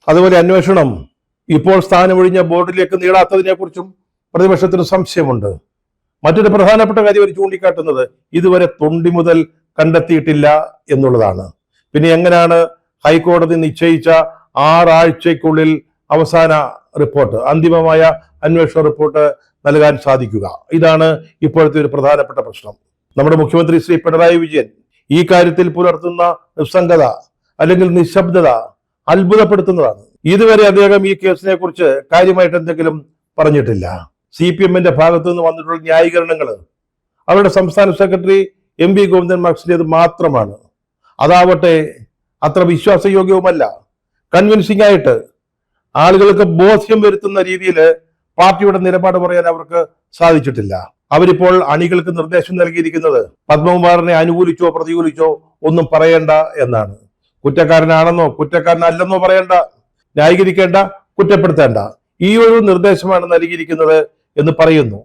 അതുപോലെ അന്വേഷണം ഇപ്പോൾ സ്ഥാനമൊഴിഞ്ഞ ബോർഡിലേക്ക് നീളാത്തതിനെ കുറിച്ചും പ്രതിപക്ഷത്തിന് സംശയമുണ്ട്. മറ്റൊരു പ്രധാനപ്പെട്ട കാര്യം അവർ ചൂണ്ടിക്കാട്ടുന്നത് ഇതുവരെ തൊണ്ടി മുതൽ കണ്ടെത്തിയിട്ടില്ല എന്നുള്ളതാണ്. പിന്നെ എങ്ങനെയാണ് ഹൈക്കോടതി നിശ്ചയിച്ച 6 ആഴ്ചയ്ക്കുള്ളിൽ അവസാന റിപ്പോർട്ട്, അന്തിമമായ അന്വേഷണ റിപ്പോർട്ട് നൽകാൻ സാധിക്കുക? ഇതാണ് ഇപ്പോഴത്തെ ഒരു പ്രധാനപ്പെട്ട പ്രശ്നം. നമ്മുടെ മുഖ്യമന്ത്രി ശ്രീ പിണറായി വിജയൻ ഈ കാര്യത്തിൽ പുലർത്തുന്ന നിസ്സംഗത അല്ലെങ്കിൽ നിശബ്ദത അത്ഭുതപ്പെടുത്തുന്നതാണ്. ഇതുവരെ അദ്ദേഹം ഈ കേസിനെ കുറിച്ച് കാര്യമായിട്ട് എന്തെങ്കിലും പറഞ്ഞിട്ടില്ല. CPM-ന്റെ ഭാഗത്തു നിന്ന് വന്നിട്ടുള്ള ന്യായീകരണങ്ങൾ അവരുടെ സംസ്ഥാന സെക്രട്ടറി MV ഗോവിന്ദൻ മാഷിൻ്റേത് മാത്രമാണ്. അതാവട്ടെ അത്ര വിശ്വാസയോഗ്യവുമല്ല. കൺവിൻസിംഗ് ആയിട്ട് ആളുകൾക്ക് ബോധ്യം വരുത്തുന്ന രീതിയിൽ പാർട്ടിയുടെ നിലപാട് പറയാൻ അവർക്ക് സാധിച്ചിട്ടില്ല. അവരിപ്പോൾ അണികൾക്ക് നിർദ്ദേശം നൽകിയിരിക്കുന്നത് പത്മകുമാറിനെ അനുകൂലിച്ചോ പ്രതികൂലിച്ചോ ഒന്നും പറയേണ്ട എന്നാണ്. കുറ്റക്കാരനാണെന്നോ കുറ്റക്കാരനല്ലെന്നോ പറയേണ്ട, ന്യായീകരിക്കേണ്ട, കുറ്റപ്പെടുത്തേണ്ട, ഈ ഒരു നിർദ്ദേശമാണ് നൽകിയിരിക്കുന്നത് എന്ന് പറയുന്നു.